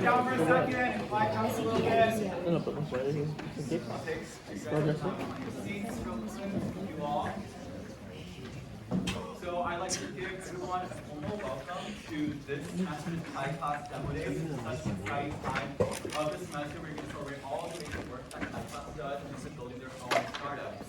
down for a second and climb up a little bit. You all. So I'd like to give everyone a formal welcome to this semester's Thai class demo day. This is such an exciting time of the semester. We're going to celebrate all the amazing work that Thai class does in terms of building their own startups.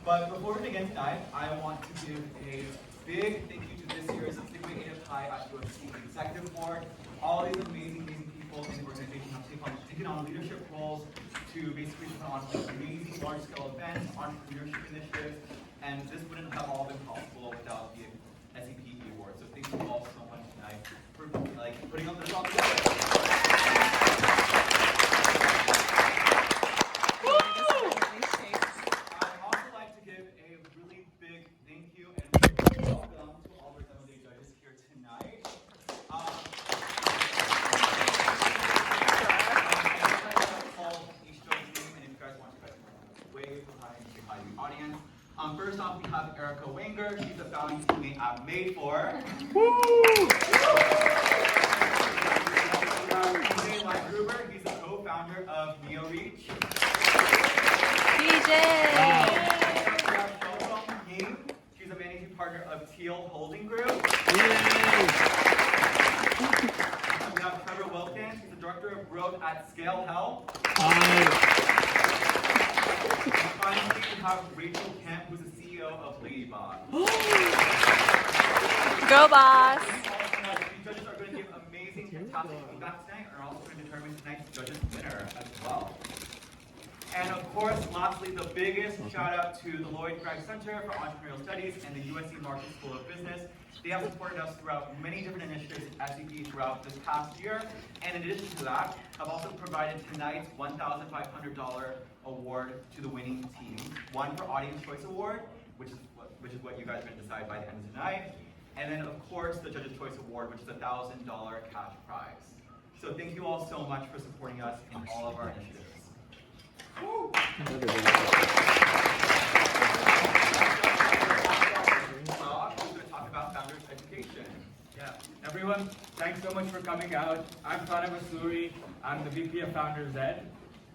But before we begin tonight, I want to give a big thank you to this year's Sigma Native Thai USC Executive Board. All these amazing people in the organization have taken on leadership roles to basically put on amazing large-scale events, entrepreneurship initiatives, and this wouldn't have all been possible without the SEPE award. So thank you all so much tonight for putting on this all together. I'd also like to give a really big thank you and welcome to all our demo day judges here tonight. First off, we have Erica Wenger. She's a founding teammate at Made For. DJ Gruber, he's a co-founder of NeoReach. DJ! She's a managing partner of Teal Holding Group. We have Trevor Wilkins. He's the director of growth at Scale Health. And finally, we have Rachel Kemp, who's the CEO of Ladybug. Go, boss! These judges are going to give amazing, fantastic feedback tonight, and are also going to determine tonight's judges winner as well. And of course, lastly, the biggest shout out to the Lloyd Craig Center for Entrepreneurial Studies and the USC Market School of Business. They have supported us throughout many different initiatives at SEP throughout this past year. And in addition to that, have also provided tonight's $1,500 award to the winning team. One for Audience Choice Award, which is what you guys are going to decide by the end of tonight. And then, of course, the Judges' Choice Award, which is a $1,000 cash prize. So thank you all so much for supporting us in all of our initiatives. Woo. I'm going to talk about Founders Education. Yeah, everyone, thanks so much for coming out. I'm Pranav Masuri. I'm the VP of Founders Ed.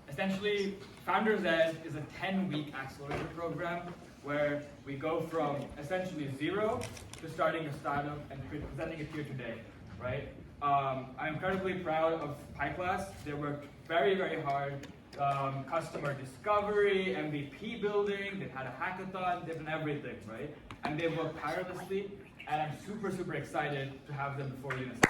Essentially, Founders Ed is a 10-week accelerator program where we go from essentially zero to starting a startup and presenting it here today, right? I'm incredibly proud of PyClass. They worked very, very hard. Customer discovery, MVP building, they've had a hackathon, they've done everything, right? And they've worked tirelessly, and I'm super, super excited to have them before you in a second.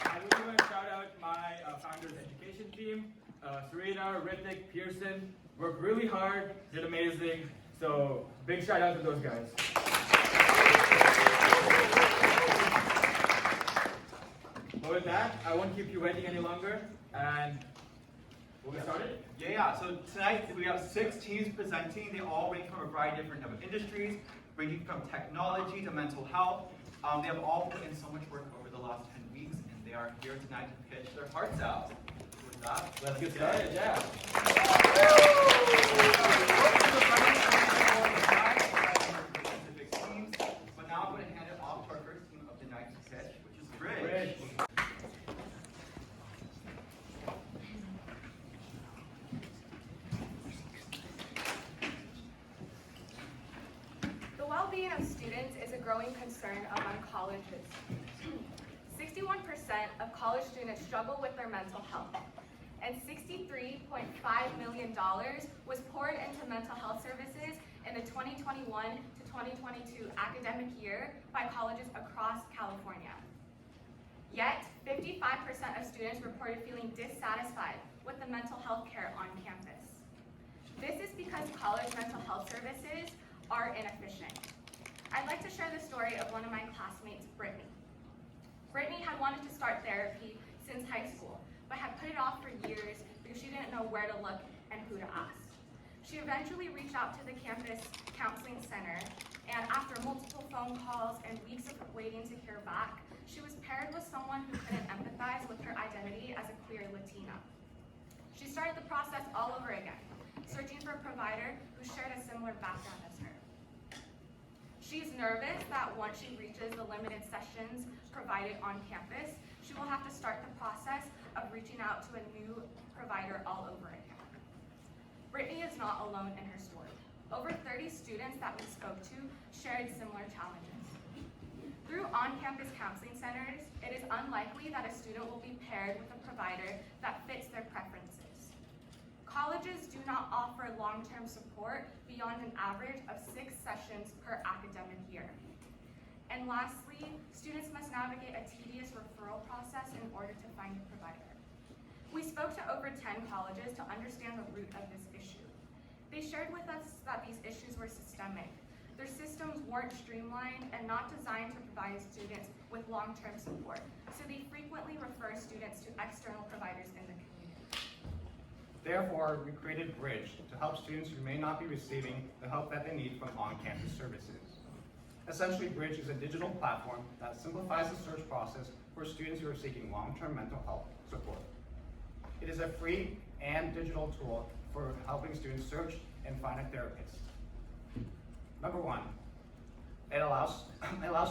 I really want to shout out my Founders Education team, Serena, Ritik, Pearson, worked really hard, did amazing, so big shout out to those guys. But with that, I won't keep you waiting any longer, and we'll get started. Yeah. So tonight we have 6 teams presenting. They all range from a variety of different type of industries, ranging from technology to mental health. They have all put in so much work over the last 10 weeks, and they are here tonight to pitch their hearts out. With that, Let's get started. Yeah. But now I'm going to hand it off to our first team of the night's pitch, which is Bridge. The well-being of students is a growing concern among colleges. 61% of college students struggle with their mental health, and $63.5 million was poured into mental health services in the 2021 to 2022 academic year by colleges across California. Yet, 55% of students reported feeling dissatisfied with the mental health care on campus. This is because college mental health services are inefficient. I'd like to share the story of one of my classmates, Brittany. Brittany had wanted to start therapy since high school, but had put it off for years because she didn't know where to look and who to ask. She eventually reached out to the campus counseling center, and after multiple phone calls and weeks of waiting to hear back, she was paired with someone who couldn't empathize with her identity as a queer Latina. She started the process all over again, searching for a provider who shared a similar background as her. She's nervous that once she reaches the limited sessions provided on campus, she will have to start the process of reaching out to a new provider all over again. Brittany is not alone in her story. Over 30 students that we spoke to shared similar challenges. Through on-campus counseling centers, it is unlikely that a student will be paired with a provider that fits their preferences. Colleges do not offer long-term support beyond an average of 6 sessions per academic year. And lastly, students must navigate a tedious referral process in order to find a provider. We spoke to over 10 colleges to understand the root of this issue. They shared with us that these issues were systemic. Their systems weren't streamlined and not designed to provide students with long-term support, so they frequently refer students to external providers in the community. Therefore, we created Bridge to help students who may not be receiving the help that they need from on-campus services. Essentially, Bridge is a digital platform that simplifies the search process for students who are seeking long-term mental health support. It is a free and digital tool for helping students search and find a therapist. Number one, it allows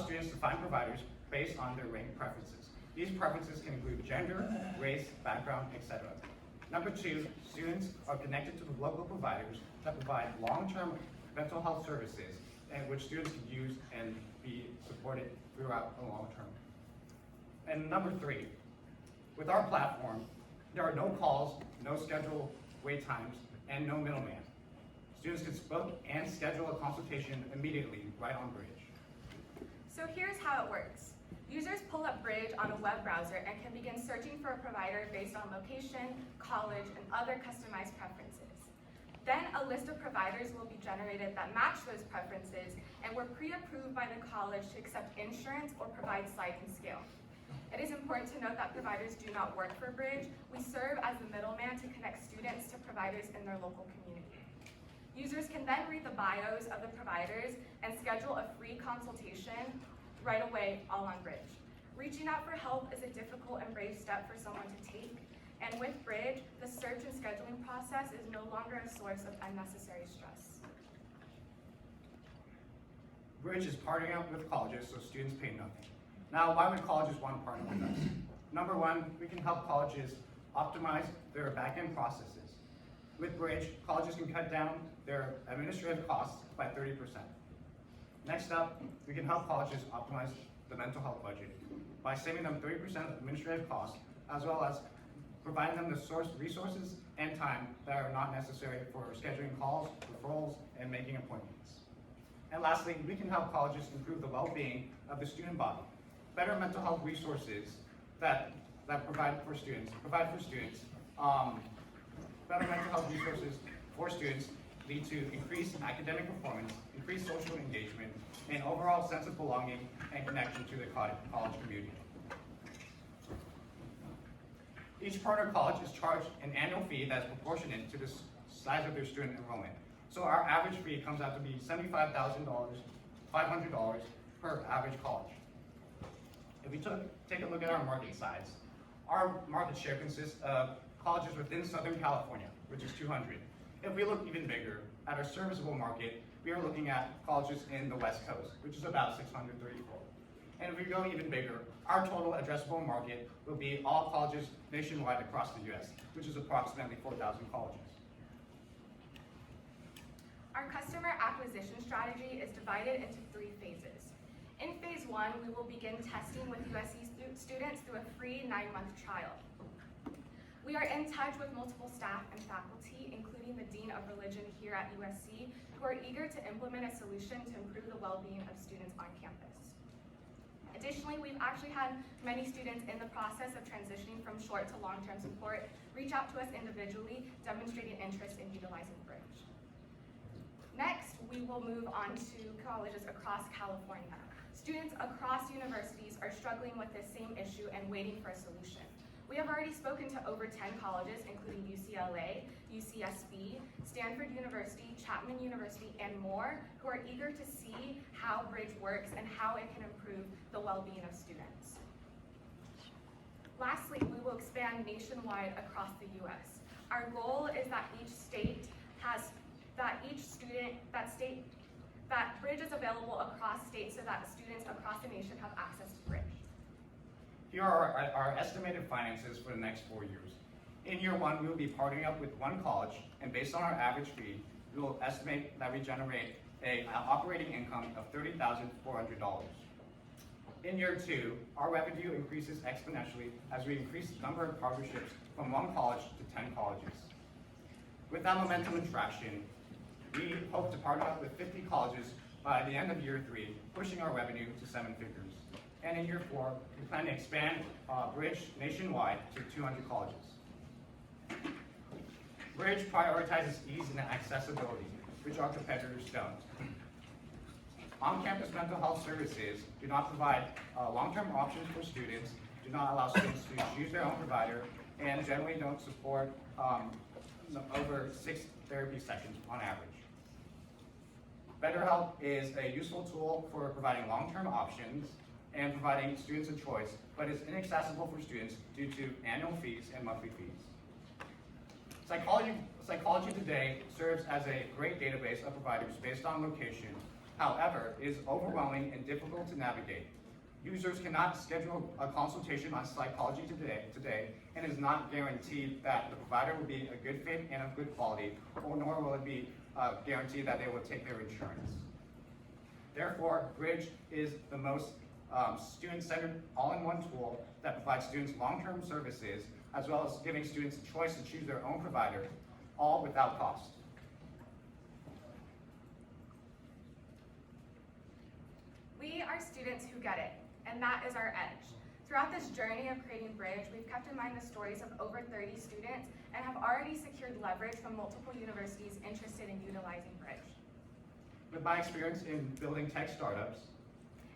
students to find providers based on their ranked preferences. These preferences can include gender, race, background, etc. Number two, students are connected to the local providers that provide long-term mental health services and which students can use and be supported throughout the long term. And number three, with our platform, there are no calls, no scheduled wait times, and no middleman. Students can book and schedule a consultation immediately right on Bridge. So here's how it works. Users pull up Bridge on a web browser and can begin searching for a provider based on location, college, and other customized preferences. Then a list of providers will be generated that match those preferences and were pre-approved by the college to accept insurance or provide sliding scale. It is important to note that providers do not work for Bridge. We serve as the middleman to connect students to providers in their local community. Users can then read the bios of the providers and schedule a free consultation right away, all on Bridge. Reaching out for help is a difficult and brave step for someone to take, and with Bridge, the search and scheduling process is no longer a source of unnecessary stress. Bridge is partnering up with colleges so students pay nothing. Now, why would colleges want to partner with us? Number one, we can help colleges optimize their back-end processes. With Bridge, colleges can cut down their administrative costs by 30%. Next up, we can help colleges optimize the mental health budget by saving them 30% of administrative costs, as well as providing them the resources and time that are not necessary for scheduling calls, referrals, and making appointments. And lastly, we can help colleges improve the well-being of the student body. Better mental health resources that provide for students. Better mental health resources for students lead to increased academic performance, increased social engagement, and overall sense of belonging and connection to the college community. Each partner college is charged an annual fee that is proportionate to the size of their student enrollment. So our average fee comes out to be $75,500 per average college. If we take a look at our market size, our market share consists of colleges within Southern California, which is 200. If we look even bigger at our serviceable market, we are looking at colleges in the West Coast, which is about 634. And if we go even bigger, our total addressable market will be all colleges nationwide across the US, which is approximately 4,000 colleges. Our customer acquisition strategy is divided into 3 phases. In phase 1, we will begin testing with USC students through a free 9-month trial. We are in touch with multiple staff and faculty, including the Dean of Religion here at USC, who are eager to implement a solution to improve the well-being of students on campus. Additionally, we've actually had many students in the process of transitioning from short to long-term support reach out to us individually, demonstrating interest in utilizing Bridge. Next, we will move on to colleges across California. Students across universities are struggling with this same issue and waiting for a solution. We have already spoken to over 10 colleges, including UCLA, UCSB, Stanford University, Chapman University, and more, who are eager to see how Bridge works and how it can improve the well-being of students. Lastly, we will expand nationwide across the US. Our goal is that each state that Bridge is available across states so that students across the nation have access to Bridge. Here are our estimated finances for the next 4 years. In year one, we will be partnering up with one college, and based on our average fee, we will estimate that we generate an operating income of $30,400. In year two, our revenue increases exponentially as we increase the number of partnerships from one college to 10 colleges. With that momentum and traction, we hope to partner up with 50 colleges by the end of year three, pushing our revenue to 7 figures. And in year four, we plan to expand Bridge nationwide to 200 colleges. Bridge prioritizes ease and accessibility, which our competitors don't. On-campus mental health services do not provide long-term options for students, do not allow students to choose their own provider, and generally don't support over 6 therapy sessions on average. BetterHelp is a useful tool for providing long-term options and providing students a choice, but is inaccessible for students due to annual fees and monthly fees. Psychology Today serves as a great database of providers based on location. However, it is overwhelming and difficult to navigate. Users cannot schedule a consultation on Psychology Today, and it is not guaranteed that the provider will be a good fit and of good quality, or nor will it be guaranteed that they will take their insurance. Therefore, Bridge is the most student-centered, all-in-one tool that provides students long-term services, as well as giving students a choice to choose their own provider, all without cost. We are students who get it, and that is our edge. Throughout this journey of creating Bridge, we've kept in mind the stories of over 30 students and have already secured leverage from multiple universities interested in utilizing Bridge. With my experience in building tech startups,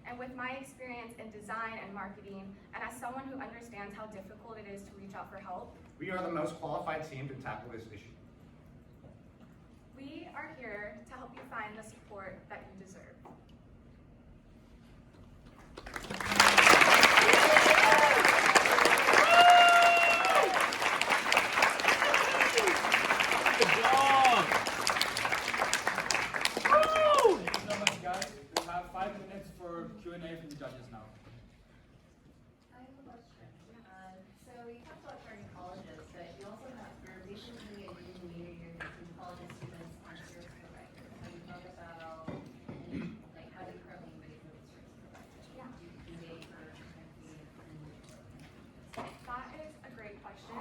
And with my experience in design and marketing, and as someone who understands how difficult it is to reach out for help, we are the most qualified team to tackle this issue. we are here to help you find the support that you deserve. Q&A from the judges now. I have a question. So you talked about starting colleges, but you also have, you're basically a new mediator between college students and service providers. Have you thought about, like, how do you currently engage with service providers? Yeah. Do you engage or That is a great question.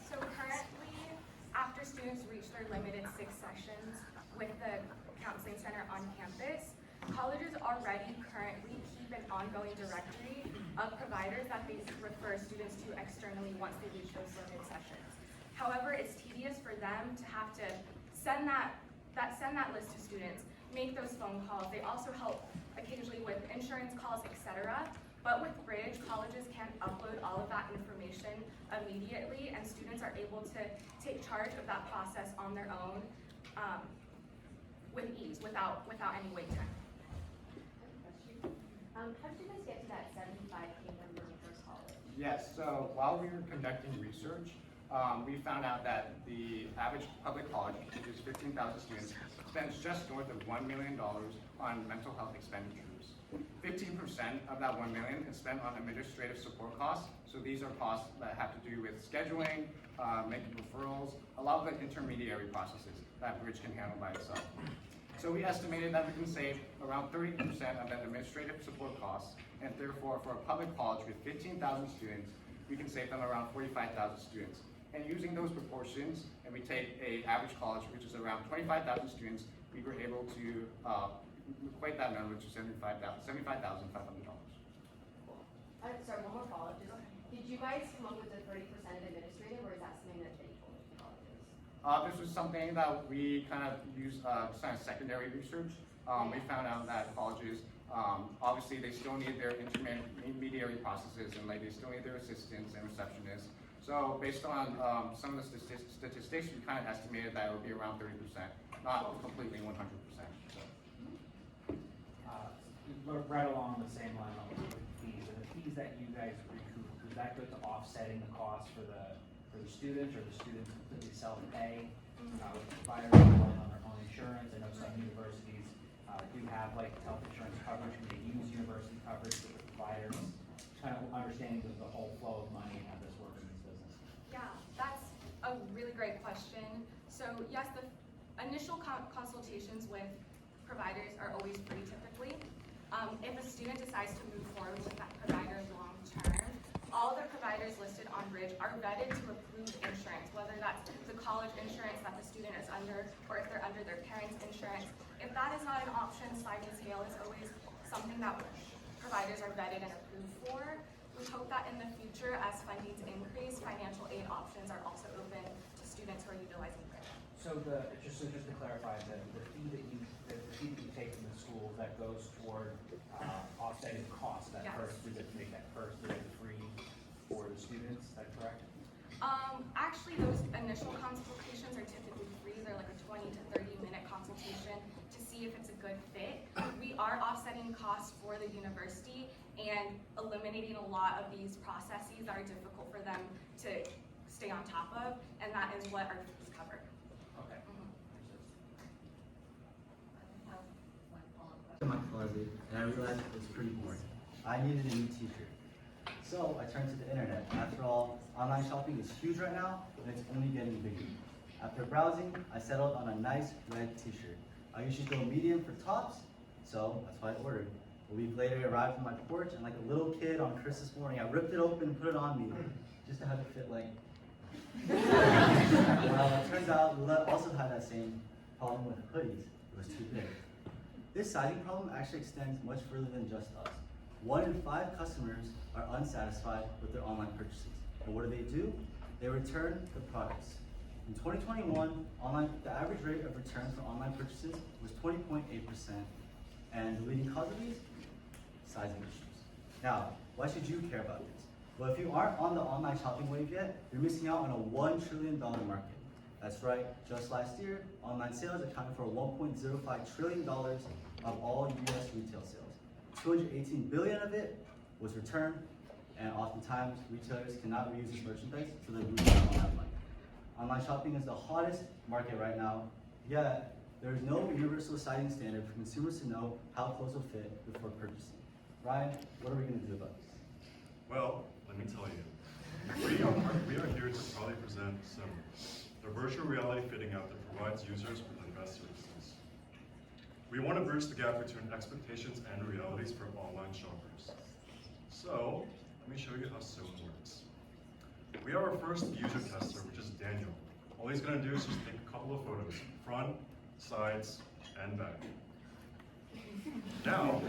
So currently, after students reach their limited 6 sessions with the counseling center on campus, colleges already currently keep an ongoing directory of providers that they refer students to externally once they reach those limited sessions. However, it's tedious for them to have to send that list to students, make those phone calls. They also help occasionally with insurance calls, etc. But with Bridge, colleges can upload all of that information immediately, and students are able to take charge of that process on their own with ease, without any wait time. how did you guys get to that 75K number for college? Yes, so while we were conducting research, we found out that the average public college, which is 15,000 students, spends just north of $1 million on mental health expenditures. 15% of that $1 million is spent on administrative support costs. So these are costs that have to do with scheduling, making referrals, a lot of the intermediary processes that Bridge can handle by itself. So we estimated that we can save around 30% of that administrative support costs, and therefore for a public college with 15,000 students, we can save them around 45,000 students. And using those proportions, and we take an average college, which is around 25,000 students, we were able to equate that number to $75,500. Sorry, one more follow-up. Did you guys come up with the 30% administrative, or is that something that they told the colleges? This was something that we kind of used kind of secondary research. We found out that colleges, obviously they still need their intermediary processes, and like they still need their assistants and receptionists. So based on some of the statistics, we kind of estimated that it would be around 30%, not completely 100%. Right along the same line with fees, and the fees that you guys recoup, does that go to offsetting the cost for the students, or the students completely self-pay? With providers on their own insurance? I know some universities do like health insurance coverage? Can they use university coverage with the providers? Kind of understanding the whole flow of money and how this works in this business. Yeah, that's a really great question. So yes, the initial consultations with providers are always free typically. If a student decides to move forward with that provider long term, all the providers listed on Bridge are vetted to approve insurance, whether that's the college insurance that the student is under, or if they're under their parents' insurance. If that is not an option, sliding scale is always something that providers are vetted and approved for. We hope that in the future, as fundings increase, financial aid options are also open to students who are utilizing Bridge. So just to clarify, the fee that you take from the schools, that goes toward offsetting the cost of that Yes. first visit to make that first visit free for the students, is that correct? Actually, those initial consultations are typically free. They're like a 20 to 30-minute consultation to see if it's a good fit. We are offsetting costs for the university and eliminating a lot of these processes that are difficult for them to stay on top of, and that is what our fees cover. Okay. I have one follow-up question. In my closet, and I realized it was pretty boring. I needed a new t-shirt. So I turned to the internet. After all, online shopping is huge right now, and it's only getting bigger. After browsing, I settled on a nice red t-shirt. I usually go medium for tops, so that's why I ordered. A week later, it arrived on my porch, and like a little kid on Christmas morning, I ripped it open and put it on me, just to have it fit like. Well, it turns out Lolita also had that same problem with hoodies. It was too big. This sizing problem actually extends much further than just us. 1 in 5 customers are unsatisfied with their online purchases. And what do? They return the products. In 2021, the average rate of returns for online purchases was 20.8%. And the leading cause of these? Sizing issues. Now, why should you care about this? Well, if you aren't on the online shopping wave yet, you're missing out on a $1 trillion market. That's right, just last year, online sales accounted for $1.05 trillion of all US retail sales. 218 billion of it was returned, and oftentimes retailers cannot reuse this merchandise, so they lose out on that money. Online shopping is the hottest market right now, yet there is no universal sizing standard for consumers to know how clothes will fit before purchasing. Ryan, what are we going to do about this? Well, let me tell you. We are here to proudly present the virtual reality fitting out that provides users with the best services. We want to bridge the gap between expectations and realities for online shoppers. So, let me show you how Fong works. We have our first user tester, which is Daniel. All he's going to do is just take a couple of photos, front, sides, and back. Now,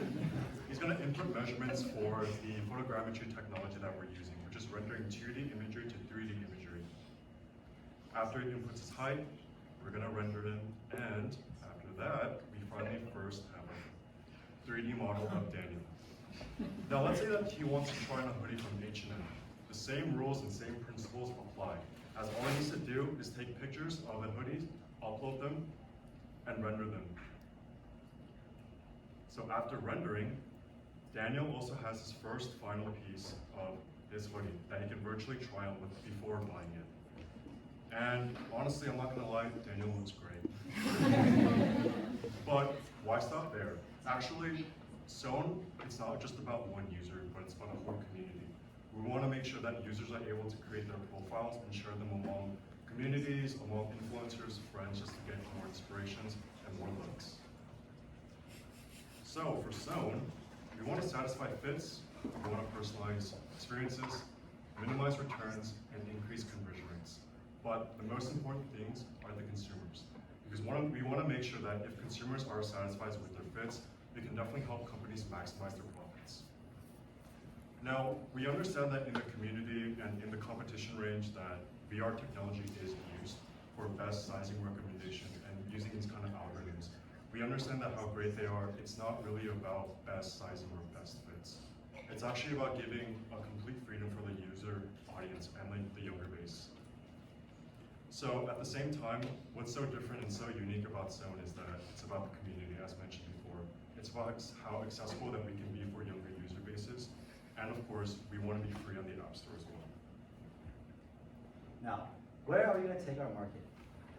he's going to input measurements for the photogrammetry technology that we're using, which is rendering 2D imagery to 3D imagery. After he inputs his height, we're going to render it in, and after that, we finally first have a 3D model of Daniel. Now, let's say that he wants to try on a hoodie from H&M. The same rules and same principles apply, as all he needs to do is take pictures of the hoodies, upload them, and render them. So after rendering, Daniel also has his first final piece of his hoodie that he can virtually try on with before buying it. And honestly, I'm not gonna lie, Daniel looks great. But why stop there? Actually, Fong, it's not just about one user, but it's about a whole community. We want to make sure that users are able to create their profiles and share them among communities, among influencers, friends, just to get more inspirations and more looks. So for Fong, we want to satisfy fits, we want to personalize experiences, minimize returns, and increase conversion rates. But the most important things are the consumers. Because we want to make sure that if consumers are satisfied with their fits, we can definitely help companies maximize their profits. Now, we understand that in the community and in the competition range that VR technology is used for best sizing recommendation and using these kind of algorithms. We understand that how great they are, it's not really about best sizing or best fits. It's actually about giving a complete freedom for the user audience and the younger base. So at the same time, what's so different and so unique about Fong is that it's about the community, as mentioned before. It's about how accessible that we can be for younger user bases. And of course, we want to be free on the App Store as well. Now, where are we going to take our market?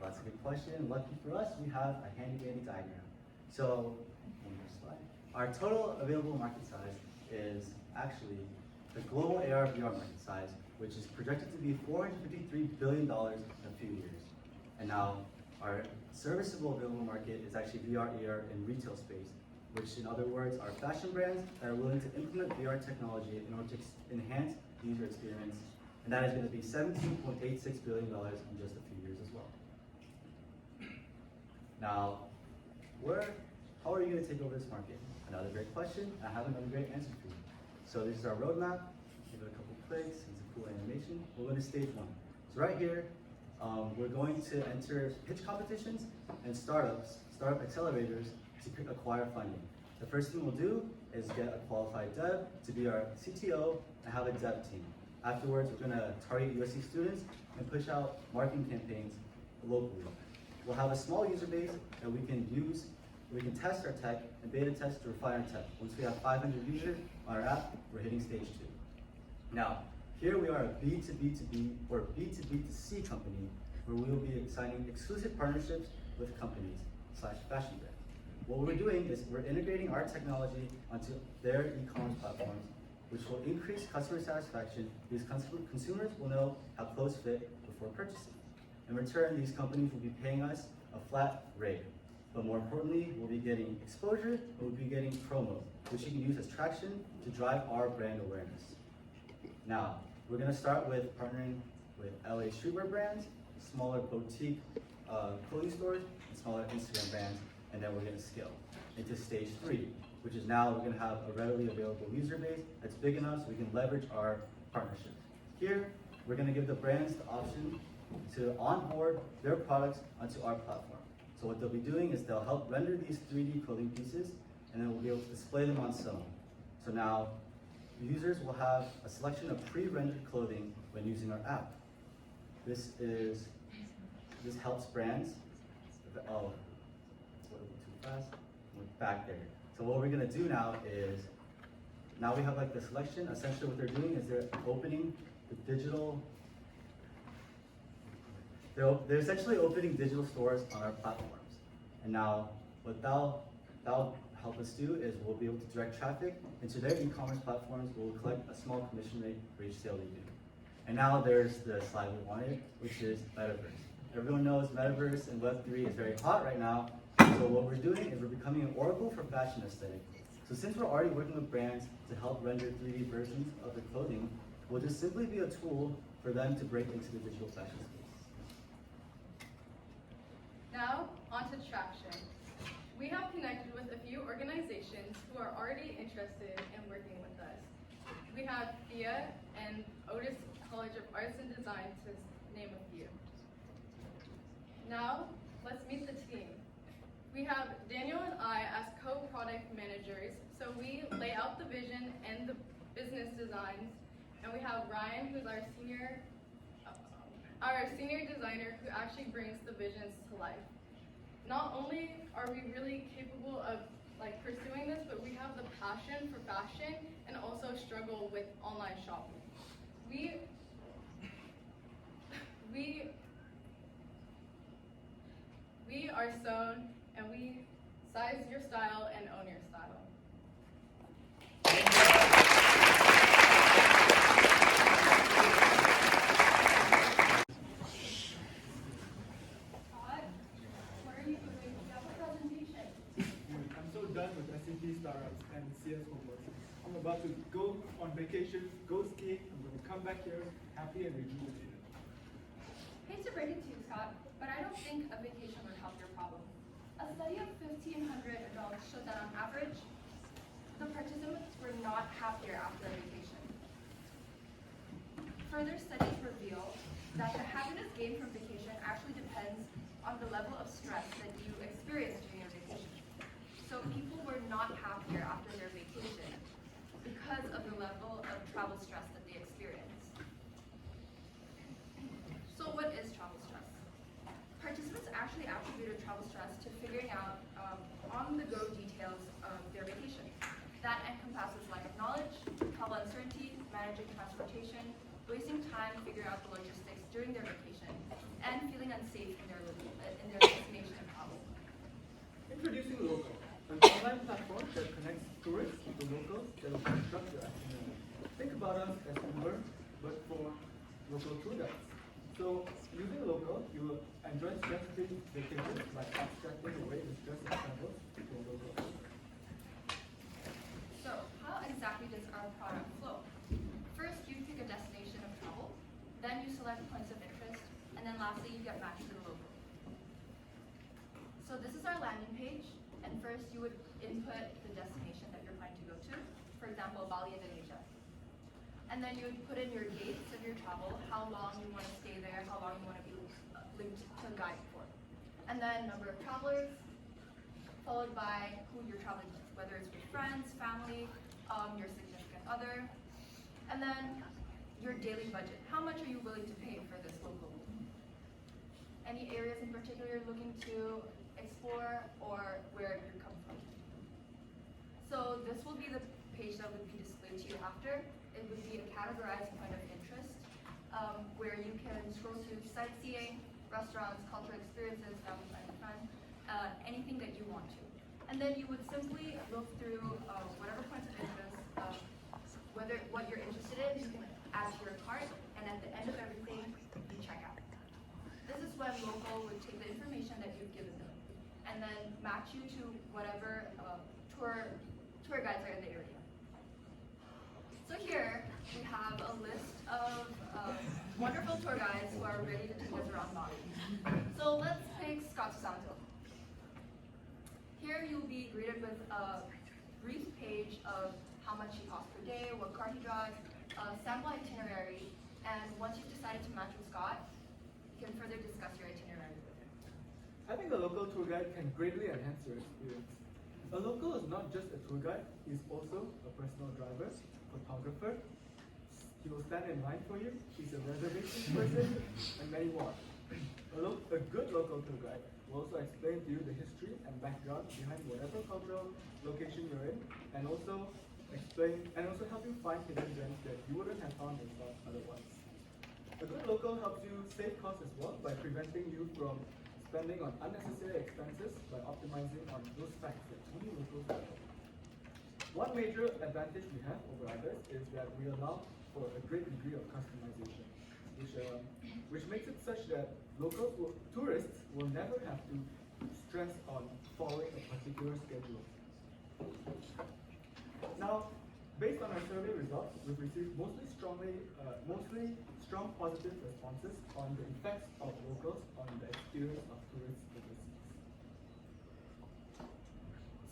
Well, that's a good question. Lucky for us, we have a handy dandy diagram. So, one more slide. Our total available market size is actually the global AR/VR market size, which is projected to be $453 billion in a few years. And now, our serviceable available market is actually VR/AR in retail space, which in other words are fashion brands that are willing to implement VR technology in order to enhance the user experience. And that is going to be $17.86 billion in just a few years as well. Now, how are you going to take over this market? Another great question. I have another great answer for you. So this is our roadmap. Give it a couple clicks and some cool animation. We'll go to stage one. So right here, we're going to enter pitch competitions and startup accelerators to acquire funding. The first thing we'll do is get a qualified dev to be our CTO and have a dev team. Afterwards, we're going to target USC students and push out marketing campaigns locally. We'll have a small user base that we can use. We can test our tech and beta test to refine our tech. Once we have 500 users on our app, we're hitting stage 2. Now, here we are a B2B2B or B2B2C company where we will be signing exclusive partnerships with companies / fashion brands. What we're doing is we're integrating our technology onto their e-commerce platforms, which will increase customer satisfaction because consumers will know how clothes fit before purchasing. In return, these companies will be paying us a flat rate. But more importantly, we'll be getting exposure, and we'll be getting promo, which you can use as traction to drive our brand awareness. Now, we're gonna start with partnering with LA streetwear brands, smaller boutique clothing stores, and smaller Instagram brands, and then we're gonna scale into stage 3, which is now we're gonna have a readily available user base that's big enough so we can leverage our partnerships. Here, we're gonna give the brands the option to onboard their products onto our platform. So what they'll be doing is they'll help render these 3D clothing pieces, and then we'll be able to display them on Sewn. So now, users will have a selection of pre-rendered clothing when using our app. This helps brands. Oh, what too fast? We're back there. So what we're gonna do now is, now we have like the selection. Essentially, what they're doing is they're opening the digital. They're essentially opening digital stores on our platforms. And now, what that'll help us do is we'll be able to direct traffic into their e-commerce platforms. We'll collect a small commission rate for each sale they do. And now there's the slide we wanted, which is Metaverse. Everyone knows Metaverse and Web3 is very hot right now. So what we're doing is we're becoming an oracle for fashion aesthetic. So since we're already working with brands to help render 3D versions of their clothing, we'll just simply be a tool for them to break into the digital fashion space. Now, on to traction. We have connected with a few organizations who are already interested in working with us. We have FIA and Otis College of Arts and Design, to name a few. Now, let's meet the team. We have Daniel and I as co-product managers, so we lay out the vision and the business designs, and we have Ryan, who's our senior designer who actually brings the visions to life. Not only are we really capable of pursuing this, but we have the passion for fashion and also struggle with online shopping. We are Sewn, and we size your style and own your style. Startups and CS homework. I'm about to go on vacation, go skiing. I'm going to come back here happy and rejuvenated. Hate to break it to you, Scott, but I don't think a vacation would help your problem. A study of 1,500 adults showed that on average, the participants were not happier after a vacation. Further studies reveal that the happiness gained from vacation actually depends on the level of stress that you experience during your vacation. So people were not happier after their vacation because of the level of travel stress that they experienced. So what is travel stress? Participants actually attributed travel stress to figuring out on-the-go details of their vacation. That encompasses lack of knowledge, travel uncertainty, managing transportation, wasting time figuring out the logistics during their vacation, and feeling unsafe in their destination and travel. Introducing Lokal, online platform that connects tourists to locals that will construct their itinerary. Think about us as Uber, but for local tour guides. So using Lokal, you will enjoy stress-free vacations by abstracting away the stress of travel to a local. So, how exactly does our product flow? First, you pick a destination of travel, then you select points of interest, and then lastly, you get matched to the local. So this is our landing page, and first you would input the destination that you're planning to go to, for example, Bali, Indonesia. And then you would put in your dates of your travel, how long you want to stay there, how long you want to be linked to a guide for. And then number of travelers, followed by who you're traveling with, whether it's with friends, family, your significant other. And then your daily budget. How much are you willing to pay for this local? Any areas in particular you're looking to explore or where you're coming from? So this will be the page that would be displayed to you after. It would be a categorized point of interest where you can scroll to sightseeing, restaurants, cultural experiences, family, friend, anything that you want to. And then you would simply look through whatever points of interest, what you're interested in, you can add to your cart, and at the end of everything, you check out. This is when Lokal would take the information that you've given them and then match you to whatever tour guides are in the area. So here we have a list of wonderful tour guides who are ready to take us around Bali. So let's pick Scott Santo. Here you'll be greeted with a brief page of how much he costs per day, what car he drives, a sample itinerary, and once you've decided to match with Scott, you can further discuss your itinerary with him. Having a local tour guide can greatly enhance your experience. A local is not just a tour guide, he is also a personal driver, photographer. He will stand in line for you, he's a reservation person, and many more. A good local tour guide will also explain to you the history and background behind whatever cultural location you're in, and also help you find hidden gems that you wouldn't have found yourself otherwise. A good local helps you save costs as well by preventing you from spending on unnecessary expenses by optimizing on those facts that only locals know. One major advantage we have over others is that we allow for a great degree of customization, which makes it such that tourists will never have to stress on following a particular schedule. Now, based on our survey results, we've received mostly strong positive responses on the effects of locals on the experience of tourists overseas.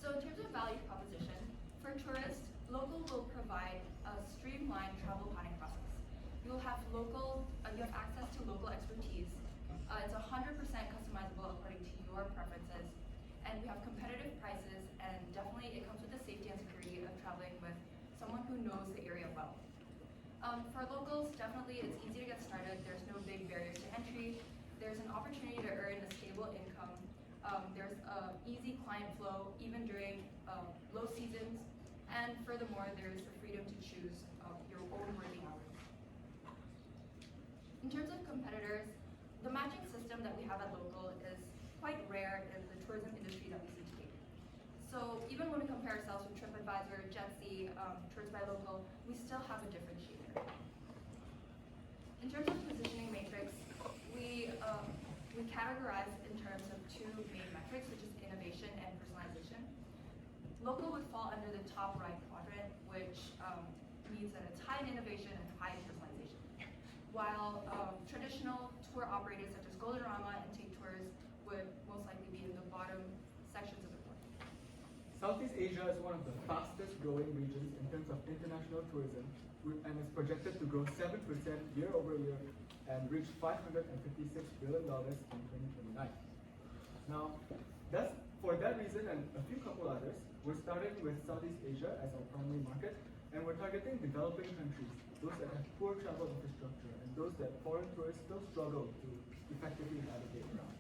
So in terms of value proposition, for tourists, Lokal will provide a streamlined travel planning process. You have access to local expertise. It's 100% customizable according to your preferences, and we have competitive prices, and definitely it comes with the safety and security of traveling with someone who knows the area well. For locals, definitely it's easy to get started. There's no big barriers to entry. There's an opportunity to earn a stable income. There's easy client flow even during low seasons. And furthermore, there's the freedom to choose your own working hours. In terms of competitors, the matching system that we have at Lokal is quite rare in the tourism industry that we see today. So even when we compare ourselves with TripAdvisor, Jetsy, Tours by Lokal, we still have a differentiator. In terms of positioning matrix, we categorize in terms of two main metrics, which is innovation and personalization. Lokal would fall under the top right quadrant, which means that it's high in innovation and high in personalization. While traditional tour operators such as Goldenrama and Take Tours would most likely be in the bottom sections of the board. Southeast Asia is one of the fastest growing regions in terms of international tourism and is projected to grow 7% year over year and reach $556 billion in 2029. Now, for that reason and a few couple others, we're starting with Southeast Asia as our primary market, and we're targeting developing countries, those that have poor travel infrastructure and those that foreign tourists still struggle to effectively navigate around.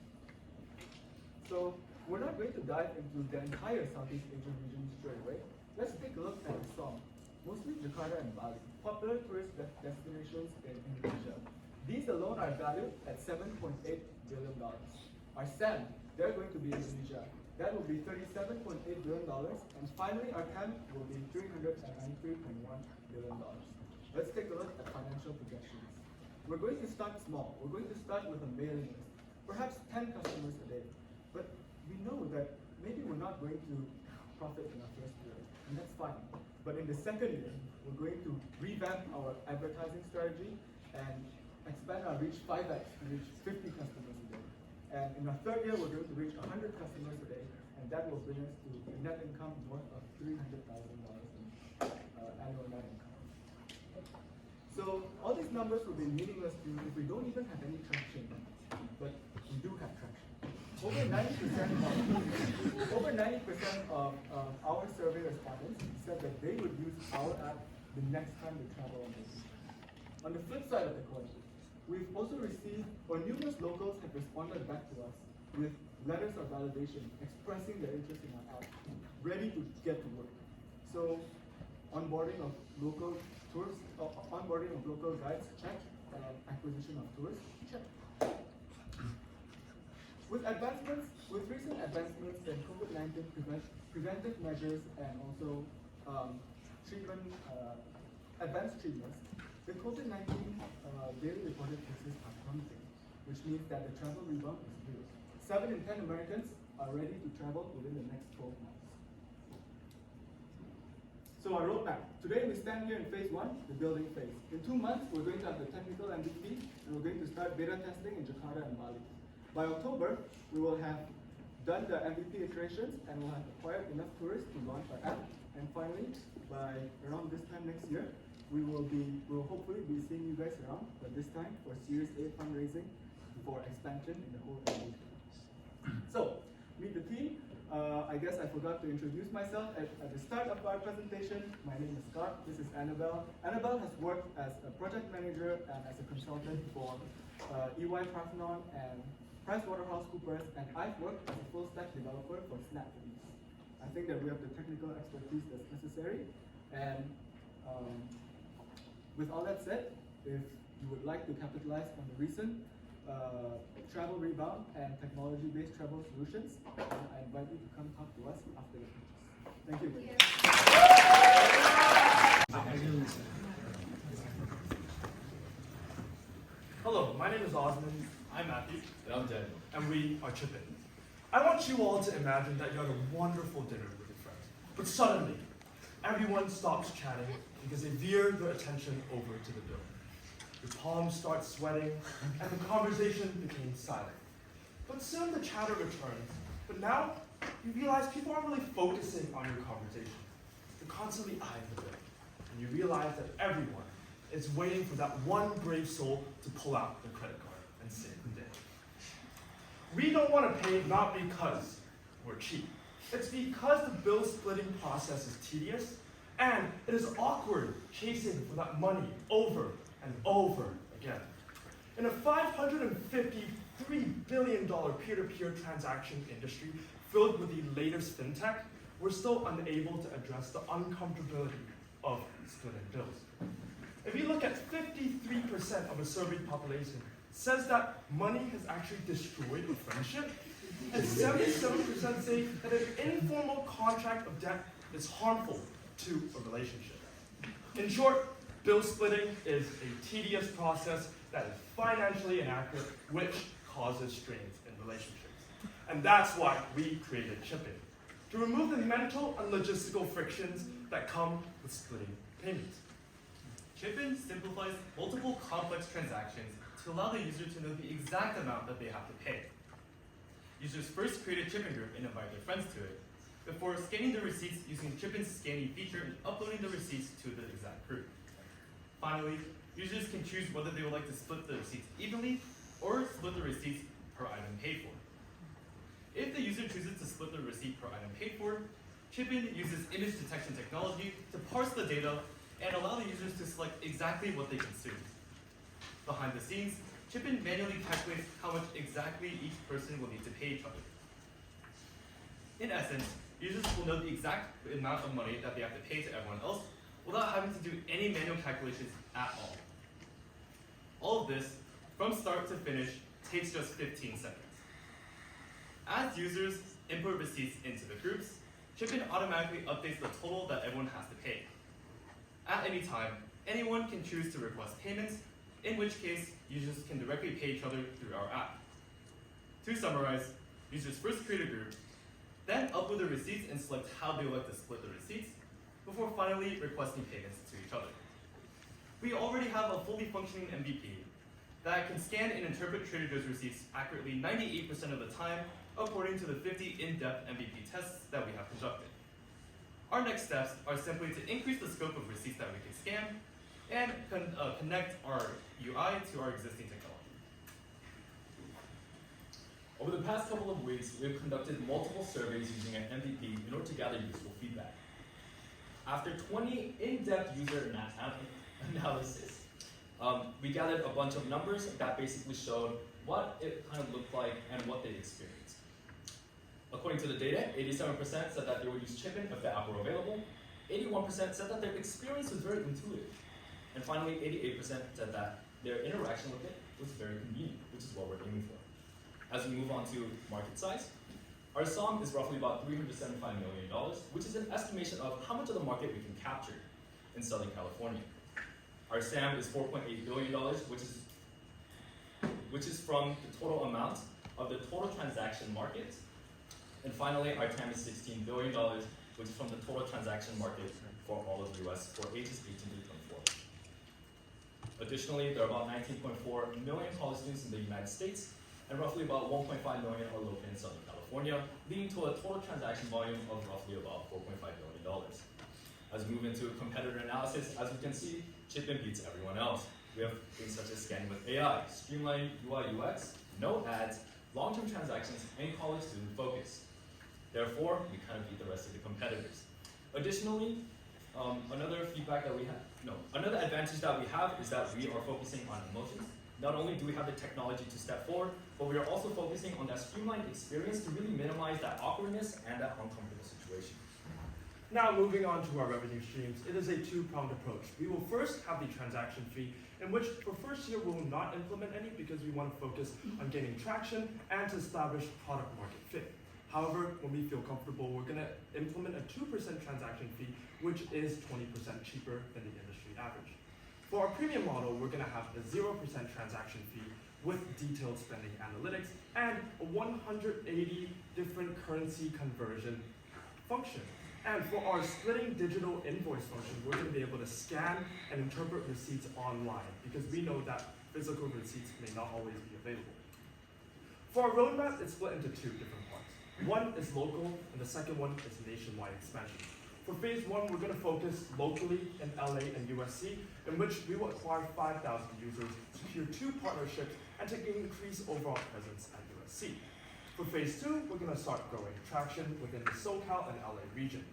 So we're not going to dive into the entire Southeast Asian region straight away. Let's take a look at Assam, mostly Jakarta and Bali, popular tourist destinations in Indonesia. These alone are valued at $7.8 billion. Our SAM, they're going to be Indonesia, That will be $37.8 billion. And finally, our TAM will be $393.1 billion. Let's take a look at financial projections. We're going to start small. We're going to start with a mailing list, perhaps 10 customers a day. But we know that maybe we're not going to profit in our first year, and that's fine. But in the second year, we're going to revamp our advertising strategy and expand our reach 5x to reach 50 customers a day. And in our third year, we're going to reach 100 customers a day, and that will bring us to a net income north of $300,000 in annual net income. So all these numbers will be meaningless to you if we don't even have any traction, but we do have traction. Over 90% of our survey respondents said that they would use our app the next time they travel on vacation. On the flip side of the coin, we've also received, or numerous locals have responded back to us with letters of validation expressing their interest in our app, ready to get to work. So onboarding of local tours, onboarding of local guides, check, and acquisition of tourists, check. With recent advancements in COVID-19 preventive measures and also advanced treatments, the COVID-19 daily reported cases are plummeting, which means that the travel rebound is real. 7 in 10 Americans are ready to travel within the next 12 months. So our roadmap. Today we stand here in phase 1, the building phase. In 2 months, we're going to have the technical MVP, and we're going to start beta testing in Jakarta and Bali. By October, we will have done the MVP iterations and we'll have acquired enough tourists to launch our app. And finally, by around this time next year, we will hopefully be seeing you guys around, but this time for Series A fundraising for expansion in the whole area. So, meet the team. I guess I forgot to introduce myself at the start of our presentation. My name is Scott. This is Annabelle. Annabelle has worked as a project manager and as a consultant for EY Parthenon and PricewaterhouseCoopers, and I've worked as a full-stack developer for Snap. I think that we have the technical expertise that's necessary. And with all that said, if you would like to capitalize on the recent travel rebound and technology-based travel solutions, I invite you to come talk to us after the pitches. Thank you. Hello, my name is Osmond. I'm Matthew. And I'm Dan. And we are Chippin. I want you all to imagine that you're at a wonderful dinner with your friends. But suddenly, everyone stops chatting because they veer their attention over to the bill. Your palms start sweating, and the conversation becomes silent. But soon the chatter returns. But now, you realize people aren't really focusing on your conversation. They're constantly eyeing the bill. And you realize that everyone is waiting for that one brave soul to pull out their credit card and save the day. We don't want to pay not because we're cheap. It's because the bill splitting process is tedious, and it is awkward chasing for that money over and over again. In a $553 billion peer-to-peer transaction industry filled with the latest fintech, we're still unable to address the uncomfortability of splitting bills. If you look at 53% of a surveyed population says that money has actually destroyed a friendship, and 77% say that an informal contract of debt is harmful to a relationship. In short, bill splitting is a tedious process that is financially inaccurate, which causes strains in relationships. And that's why we created Chipping, to remove the mental and logistical frictions that come with splitting payments. Chippin simplifies multiple complex transactions to allow the user to know the exact amount that they have to pay. Users first create a Chippin group and invite their friends to it, before scanning the receipts using Chippin's scanning feature and uploading the receipts to the exact group. Finally, users can choose whether they would like to split the receipts evenly or split the receipts per item paid for. If the user chooses to split the receipt per item paid for, Chippin uses image detection technology to parse the data and allow the users to select exactly what they consume. Behind the scenes, Chippin manually calculates how much exactly each person will need to pay each other. In essence, users will know the exact amount of money that they have to pay to everyone else without having to do any manual calculations at all. All of this, from start to finish, takes just 15 seconds. As users, input receipts into the groups, Chip-in automatically updates the total that everyone has to pay. At any time, anyone can choose to request payments, in which case users can directly pay each other through our app. To summarize, users first create a group, then upload the receipts and select how they would like to split the receipts, before finally requesting payments to each other. We already have a fully functioning MVP that can scan and interpret Trader Joe's receipts accurately 98% of the time, according to the 50 in-depth MVP tests that we have conducted. Our next steps are simply to increase the scope of receipts that we can scan and connect our UI to our existing technology. Over the past couple of weeks, we've conducted multiple surveys using an MVP in order to gather useful feedback. After 20 in-depth user analysis, we gathered a bunch of numbers that basically showed what it kind of looked like and what they experienced. According to the data, 87% said that they would use Chip-in if the app were available, 81% said that their experience was very intuitive, and finally 88% said that their interaction with it was very convenient, which is what we're aiming for. As we move on to market size, our SOM is roughly about $375 million, which is an estimation of how much of the market we can capture in Southern California. Our SAM is $4.8 billion, which is from the total amount of the total transaction market. And finally, our TAM is $16 billion, which is from the total transaction market for all of the US for ages 18 to 24. Additionally, there are about 19.4 million college students in the United States, and roughly about 1.5 million are located in Southern California, leading to a total transaction volume of roughly about $4.5 billion. As we move into competitor analysis, as we can see, Chip-in beats everyone else. We have things such as scanning with AI, streamlined UI UX, no ads, long-term transactions, and college student focus. Therefore, we kind of beat the rest of the competitors. Additionally, another advantage that we have is that we are focusing on emotions. Not only do we have the technology to step forward, but we are also focusing on that streamlined experience to really minimize that awkwardness and that uncomfortable situation. Now moving on to our revenue streams, it is a two-pronged approach. We will first have the transaction fee, in which for first year we will not implement any because we want to focus on gaining traction and to establish product market fit. However, when we feel comfortable, we're going to implement a 2% transaction fee, which is 20% cheaper than the industry average. For our premium model, we're going to have a 0% transaction fee with detailed spending analytics and a 180 different currency conversion function. And for our splitting digital invoice function, we're going to be able to scan and interpret receipts online because we know that physical receipts may not always be available. For our roadmap, it's split into two different parts. One is local, and the second one is nationwide expansion. For phase one, we're going to focus locally in LA and USC, in which we will acquire 5,000 users, secure 2 partnerships, and to increase overall presence at USC. For phase two, we're going to start growing traction within the SoCal and LA region,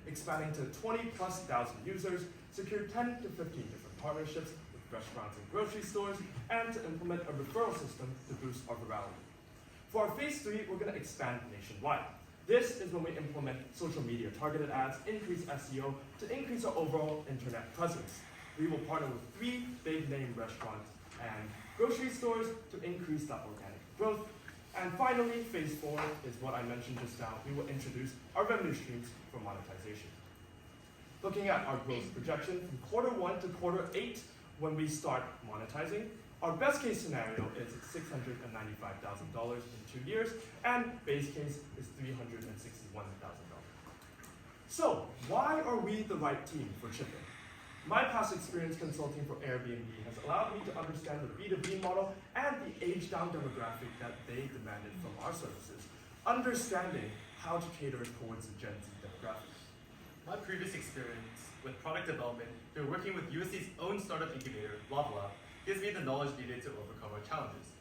expanding to 20+ thousand users, secure 10 to 15 different partnerships with restaurants and grocery stores, and to implement a referral system to boost our virality. For our phase three, we're going to expand nationwide. This is when we implement social media targeted ads, increase SEO to increase our overall internet presence. We will partner with 3 big name restaurants and grocery stores to increase that organic growth. And finally, phase 4 is what I mentioned just now. We will introduce our revenue streams for monetization. Looking at our growth projection from quarter 1 to quarter 8, when we start monetizing, our best case scenario is $695,000 in 2 years, and base case is $361,000. So, why are we the right team for Chip-in? My past experience consulting for Airbnb has allowed me to understand the B2B model and the age-down demographic that they demanded from our services, understanding how to cater towards the Gen Z demographic. My previous experience with product development through working with USC's own startup incubator, Lokal, gives me the knowledge needed to overcome our challenges.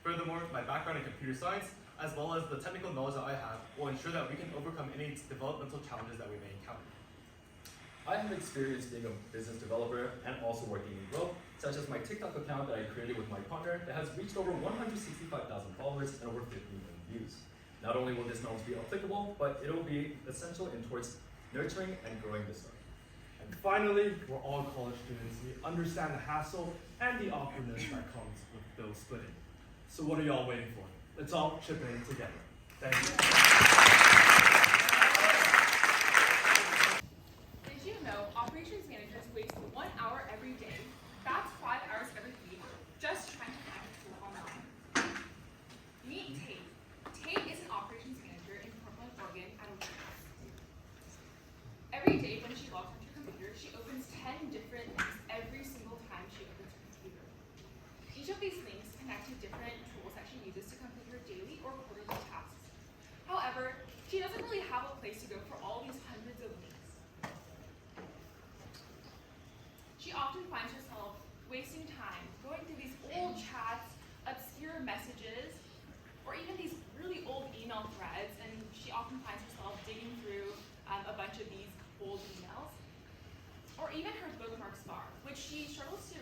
Furthermore, my background in computer science, as well as the technical knowledge that I have, will ensure that we can overcome any developmental challenges that we may encounter. I have experience being a business developer and also working in growth, such as my TikTok account that I created with my partner that has reached over 165,000 followers and over 50 million views. Not only will this knowledge be applicable, but it will be essential in towards nurturing and growing this startup. And finally, we're all college students. We understand the hassle and the awkwardness that comes with bill splitting. So what are y'all waiting for? Let's all chip in together. Thank you. different links every single time she opens her computer. Each of these links connect to different tools that she uses to complete her daily or quarterly tasks. However, she doesn't really have a place to go for all these hundreds of links. She often finds herself wasting time going through these old chats, obscure messages, or even these really old email threads, and she often finds herself digging through a bunch of these old emails, or even her bookmarks bar, which she struggles to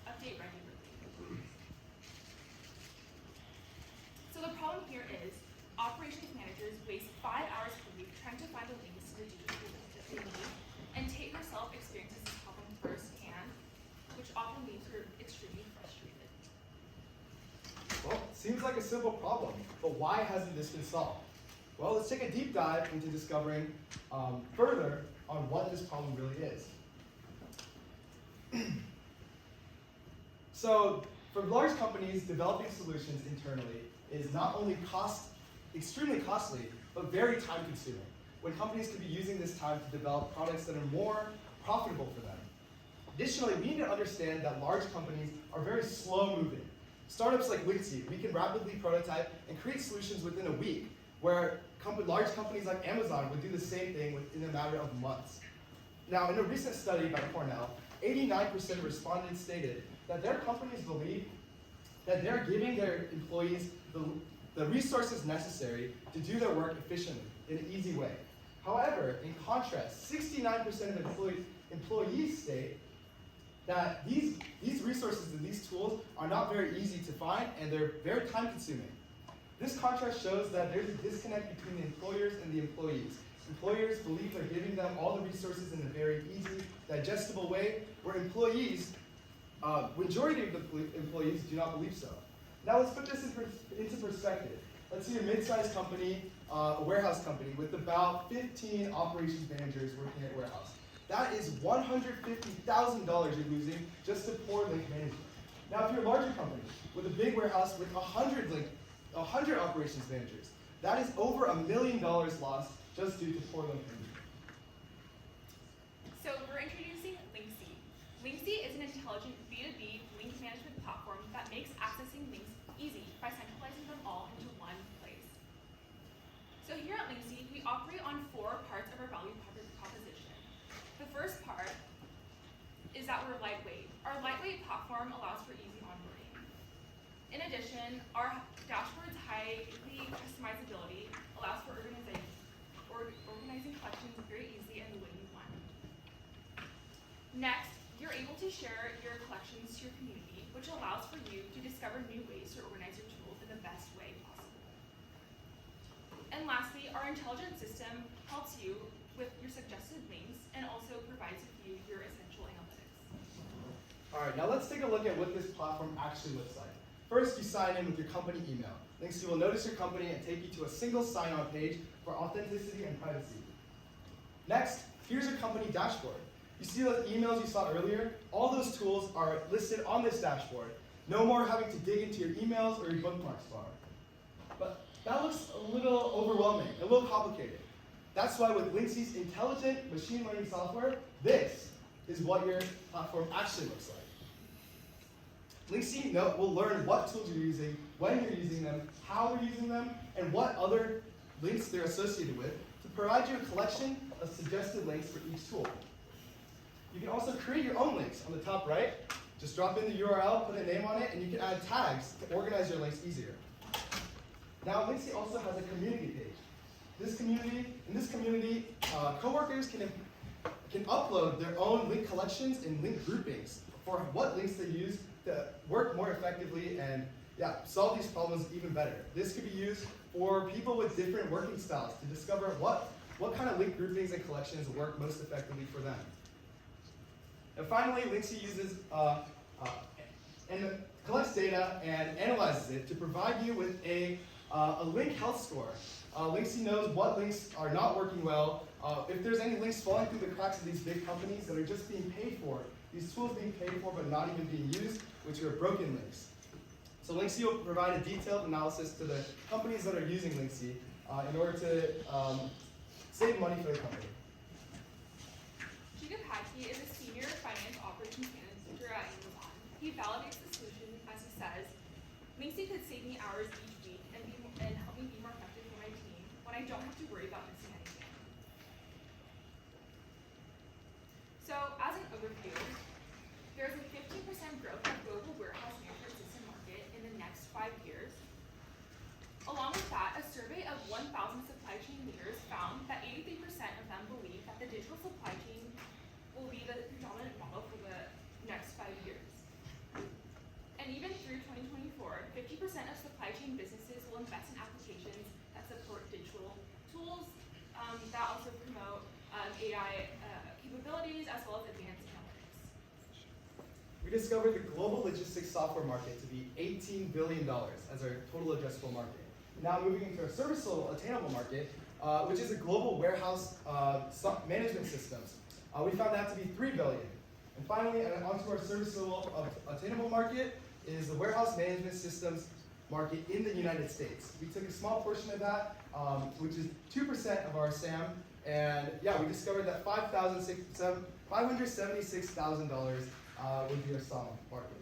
update regularly. So the problem here is operations managers waste 5 hours per week trying to find the links to the digital tools that they need, and Tate herself experiences this problem firsthand, which often leaves her extremely frustrated. Well, seems like a simple problem, but why hasn't this been solved? Well, let's take a deep dive into discovering further on what this problem really is. So, for large companies, developing solutions internally is not only extremely costly, but very time-consuming, when companies could be using this time to develop products that are more profitable for them. Additionally, we need to understand that large companies are very slow-moving. Startups like Wixie, we can rapidly prototype and create solutions within a week, where large companies like Amazon would do the same thing within a matter of months. Now, in a recent study by Cornell, 89% of respondents stated that their companies believe that they're giving their employees the resources necessary to do their work efficiently in an easy way. However, in contrast, 69% of employees state that these resources and these tools are not very easy to find, and they're very time-consuming. This contrast shows that there's a disconnect between the employers and the employees. Employers believe they're giving them all the resources in a very easy, digestible way, where employees, majority of the employees do not believe so. Now let's put this into perspective. Let's see a mid-sized company, a warehouse company with about 15 operations managers working at a warehouse. That is $150,000 you're losing just to poor link management. Now if you're a larger company with a big warehouse with 100 operations managers, that is over $1 million lost just due to poor link management. So we're introducing Linksy. Linksy is an intelligent B2B link management platform that makes accessing links easy by centralizing them all into one place. So here at Linksy, we operate on 4 parts of our value proposition. The first part is that we're lightweight. Our lightweight platform allows for easy onboarding. In addition, our dashboard's highly customizability allows for organizing collections very easily and the way you want. Next, you're able to share your collections to your community, which allows for you to discover new ways to organize your tools in the best way possible. And lastly, our intelligent system helps you with your suggested links and also provides you your essential analytics. All right, now let's take a look at what this platform actually looks like. First, you sign in with your company email. Linksy will notice your company and take you to a single sign-on page for authenticity and privacy. Next, here's your company dashboard. You see those emails you saw earlier? All those tools are listed on this dashboard. No more having to dig into your emails or your bookmarks bar. But that looks a little overwhelming, a little complicated. That's why with Linksy's intelligent machine learning software, this is what your platform actually looks like. Linksy will learn what tools you're using, when you're using them, how you're using them, and what other links they're associated with to provide you a collection of suggested links for each tool. You can also create your own links on the top right. Just drop in the URL, put a name on it, and you can add tags to organize your links easier. Now, Linksy also has a community page. In this community, coworkers can upload their own link collections and link groupings for what links they use to work more effectively and solve these problems even better. This could be used for people with different working styles to discover what kind of link groupings and collections work most effectively for them. And finally, Linksy uses and collects data and analyzes it to provide you with a link health score. Linksy knows what links are not working well. If there's any links falling through the cracks of these big companies that are just being paid for, these tools being paid for but not even being used, which are broken links. So Linksy will provide a detailed analysis to the companies that are using Linksy in order to save money for the company. Chica Paki is a senior finance operations He validates the solution as he says, Linksy could save me hours each week and help me be more effective for my team when I don't have to worry about missing anything. So, as an overview, there's a 15% growth of global warehouse management system market in the next 5 years. Along with that, a survey of 1,000 supply chain leaders found that 83% of them believe that the digital supply chain will be the predominant model for the next 5 years. And even through 2024, 50% of supply chain businesses will invest in applications that support digital tools that also promote AI capabilities as well as advanced analytics. We discovered the global logistics software market to be $18 billion as our total addressable market. Now moving into our serviceable attainable market, which is a global warehouse management systems. We found that to be $3 billion. And finally, onto our serviceable attainable market is the warehouse management systems market in the United States. We took a small portion of that, which is 2% of our SAM, and yeah, we discovered that $576,000 would be our SAM market.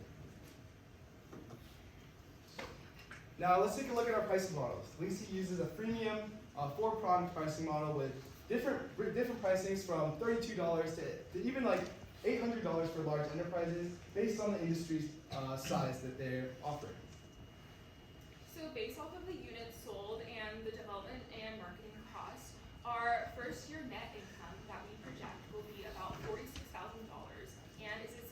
Now let's take a look at our pricing models. Linksy uses a freemium 4-pronged pricing model with different pricings from $32 to even like $800 for large enterprises based on the industry's size that they're offering. So based off of the units sold and the development and marketing costs, our first year net income that we project will be about $46,000 and is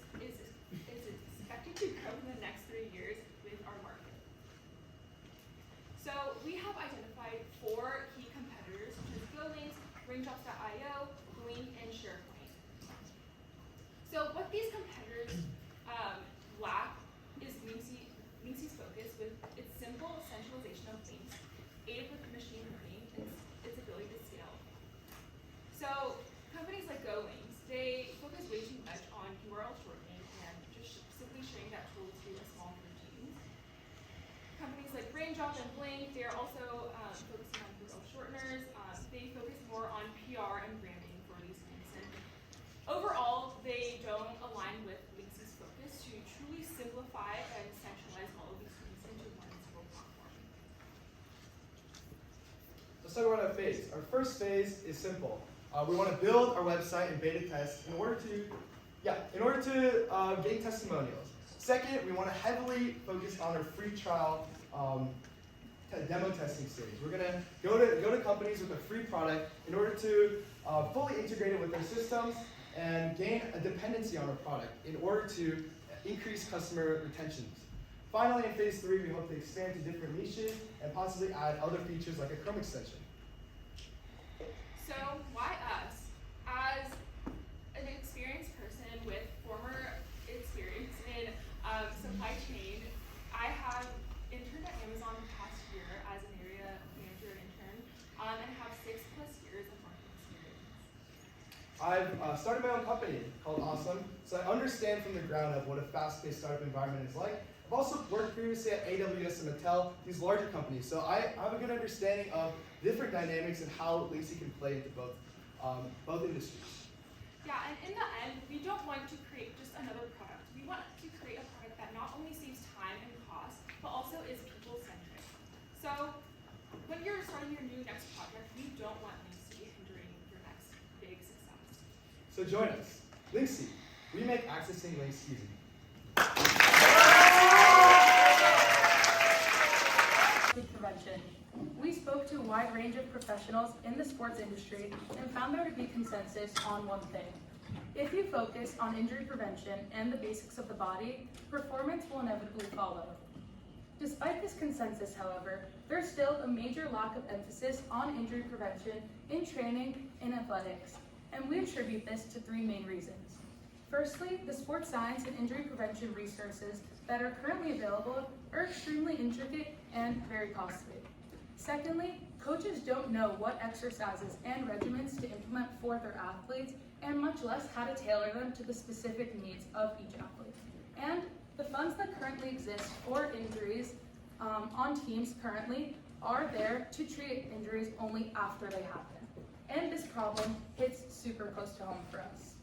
expected to grow in the next 3 years with our market. So we have identified 4 key competitors, which is GoLinks, RainDrops.io, Blink, and SharePoint. So what these competitors lack is Linksy's focus with its simple centralization of links, aided with machine learning, and its ability to scale. So companies like GoLinks, they focus way too much on URL shortening and just simply sharing that tool to a small group of teams. Companies like RainDrop and Blink, they're also focusing on URL shorteners. They focus more on PR and branding for these links. And overall, they don't align with Linksy's focus to truly simplify and centralize all of these links into one single platform. Let's talk about our phase. Our first phase is simple. We want to build our website and beta test in order to gain testimonials. Second, we want to heavily focus on our free trial demo testing stage. We're going to go to companies with a free product in order to fully integrate it with their systems and gain a dependency on our product in order to increase customer retentions. Finally, in phase 3, we hope to expand to different niches and possibly add other features like a Chrome extension. So why us? As an experienced person with former experience in supply chain, I have interned at Amazon the past year as an area manager intern and have 6+ years of marketing experience. I've started my own company called Awesome, so I understand from the ground up what a fast-paced startup environment is like. I've also worked previously at AWS and Mattel, these larger companies, so I have a good understanding of different dynamics and how Linksy can play into both industries. Yeah, and in the end, we don't want to create just another product. We want to create a product that not only saves time and cost, but also is people-centric. So when you're starting your next project, we don't want Linksy hindering your next big success. So join us. Linksy. We make accessing links easy. Prevention. We spoke to a wide range of professionals in the sports industry and found there to be consensus on one thing. If you focus on injury prevention and the basics of the body, performance will inevitably follow. Despite this consensus, however, there's still a major lack of emphasis on injury prevention in training and athletics, and we attribute this to 3 main reasons. Firstly, the sports science and injury prevention resources that are currently available are extremely intricate and very costly. Secondly, coaches don't know what exercises and regimens to implement for their athletes, and much less how to tailor them to the specific needs of each athlete. And the funds that currently exist for injuries on teams currently are there to treat injuries only after they happen. And this problem hits super close to home for us.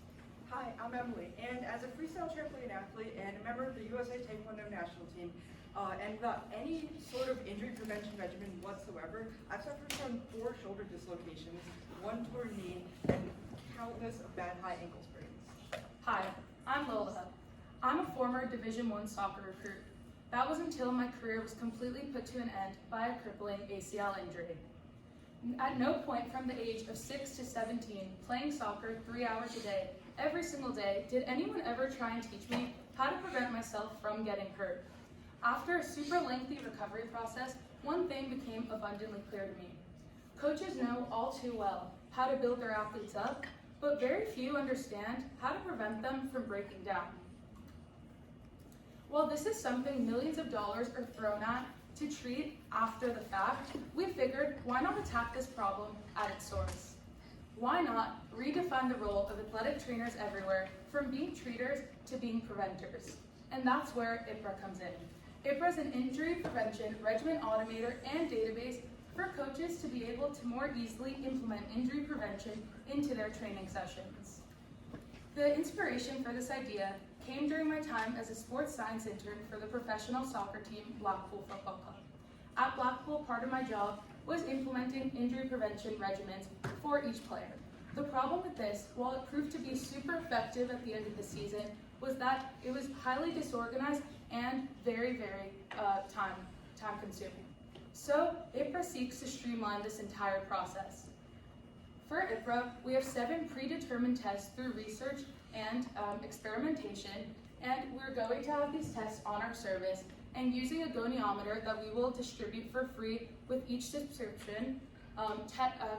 Hi, I'm Emily, and as a freestyle trampoline athlete and a member of the USA Taekwondo national team, and without any sort of injury prevention regimen whatsoever, I've suffered from 4 shoulder dislocations, 1 torn knee, and countless of bad high ankle sprains. Hi, I'm Lolita. I'm a former Division I soccer recruit. That was until my career was completely put to an end by a crippling ACL injury. At no point from the age of 6 to 17, playing soccer 3 hours a day, every single day, did anyone ever try and teach me how to prevent myself from getting hurt. After a super lengthy recovery process, one thing became abundantly clear to me. Coaches know all too well how to build their athletes up, but very few understand how to prevent them from breaking down. While this is something millions of dollars are thrown at to treat after the fact, we figured, why not attack this problem at its source? Why not redefine the role of athletic trainers everywhere from being treaters to being preventers? And that's where IPRA comes in. IPRA is an injury prevention regimen automator and database for coaches to be able to more easily implement injury prevention into their training sessions. The inspiration for this idea came during my time as a sports science intern for the professional soccer team Blackpool Football Club. At Blackpool, part of my job was implementing injury prevention regimens for each player. The problem with this, while it proved to be super effective at the end of the season, was that it was highly disorganized and very time consuming. So IPRA seeks to streamline this entire process. For IPRA, we have 7 predetermined tests through research and experimentation, and we're going to have these tests on our service and using a goniometer that we will distribute for free with each subscription.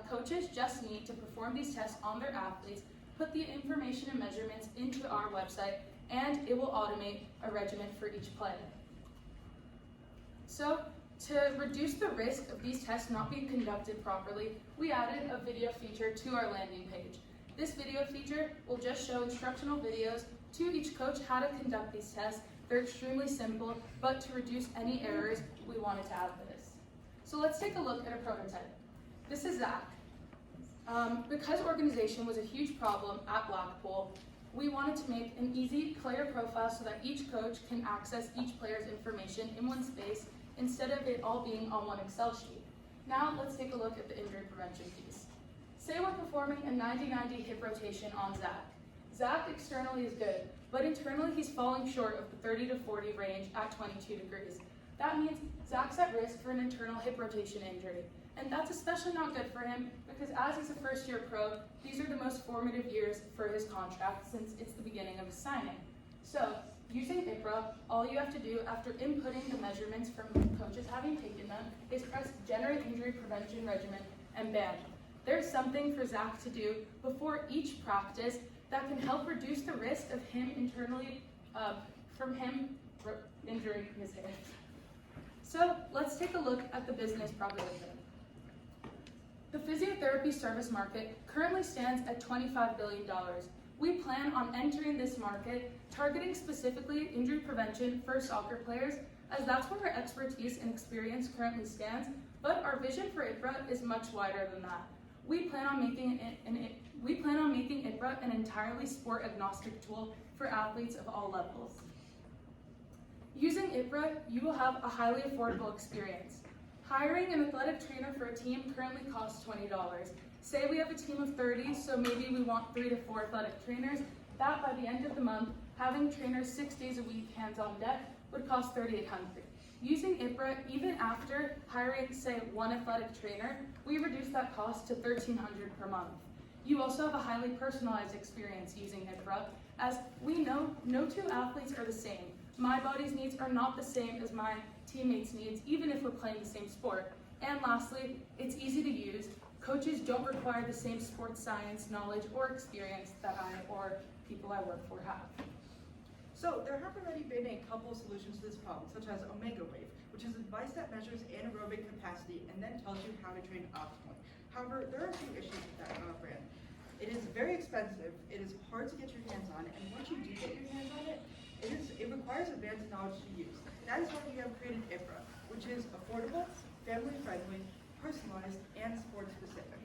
Coaches just need to perform these tests on their athletes, put the information and measurements into our website, and it will automate a regimen for each player. So, to reduce the risk of these tests not being conducted properly, we added a video feature to our landing page. This video feature will just show instructional videos to each coach how to conduct these tests. They're extremely simple, but to reduce any errors, we wanted to add this. So let's take a look at a prototype. This is Zach. Because organization was a huge problem at Blackpool, we wanted to make an easy player profile so that each coach can access each player's information in one space instead of it all being on one Excel sheet. Now let's take a look at the injury prevention piece. Say we're performing a 90-90 hip rotation on Zach. Zach externally is good, but internally he's falling short of the 30 to 40 range at 22 degrees. That means Zach's at risk for an internal hip rotation injury. And that's especially not good for him because as he's a first-year pro, these are the most formative years for his contract since it's the beginning of his signing. So, using IPRA, all you have to do after inputting the measurements from coaches having taken them is press Generate Injury Prevention Regimen and bam. There's something for Zach to do before each practice that can help reduce the risk of him internally, injuring his hip. So let's take a look at the business proposition. The physiotherapy service market currently stands at $25 billion. We plan on entering this market, targeting specifically injury prevention for soccer players, as that's where our expertise and experience currently stands, but our vision for IPRA is much wider than that. We plan on making IPRA an entirely sport-agnostic tool for athletes of all levels. Using IPRA, you will have a highly affordable experience. Hiring an athletic trainer for a team currently costs $20. Say we have a team of 30, so maybe we want 3 to 4 athletic trainers. That by the end of the month, having trainers 6 days a week hands on deck would cost $3,800. Using IPRA, even after hiring, say, 1 athletic trainer, we reduce that cost to $1,300 per month. You also have a highly personalized experience using IPRA, as we know no 2 athletes are the same. My body's needs are not the same as my teammates' needs, even if we're playing the same sport. And lastly, it's easy to use. Coaches don't require the same sports science knowledge or experience that I or people I work for have. So there have already been a couple of solutions to this problem, such as Omega Wave, which is a device that measures anaerobic capacity and then tells you how to train optimally. However, there are a few issues with that brand. It is very expensive, it is hard to get your hands on, and once you do get your hands on it, it requires advanced knowledge to use. That is why we have created IPRA, which is affordable, family-friendly, personalized, and sport-specific.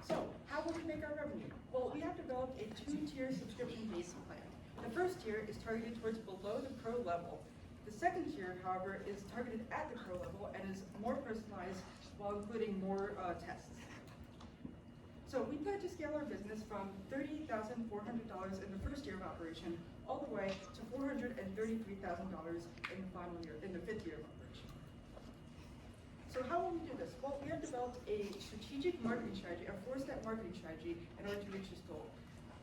So, how will we make our revenue? two-tier subscription-based plan. The first tier is targeted towards below the pro level. The second tier, however, is targeted at the pro level and is more personalized while including more tests. So we plan to scale our business from $30,400 in the first year of operation all the way to $433,000 in the fifth year of operation. So how will we do this? Well, we have developed a strategic marketing strategy, a four-step marketing strategy in order to reach this goal.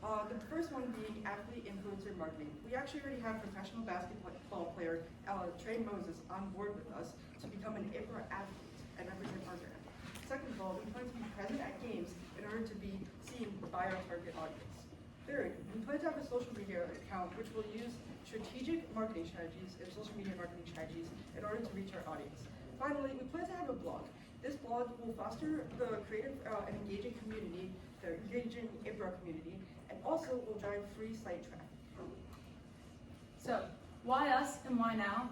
The first one being athlete influencer marketing. We actually already have professional basketball player Trey Moses on board with us to become an IPRA athlete and represent our brand. Second of all, we plan to be present at games in order to be seen by our target audience. Third, we plan to have a social media account which will use strategic marketing strategies and social media marketing strategies in order to reach our audience. Finally, we plan to have a blog. This blog will foster the creative and engaging community, the engaging IPRA community, and also will drive free site traffic. So, why us and why now?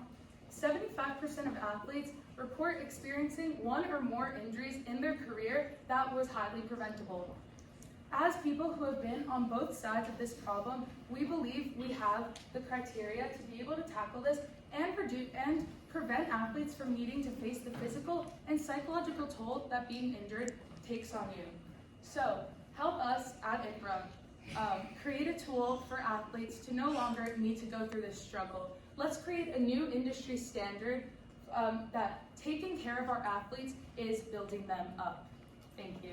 75% of athletes report experiencing one or more injuries in their career that was highly preventable. As people who have been on both sides of this problem, we believe we have the criteria to be able to tackle this and prevent athletes from needing to face the physical and psychological toll that being injured takes on you. So, help us at IPRA create a tool for athletes to no longer need to go through this struggle. Let's create a new industry standard that taking care of our athletes is building them up. Thank you.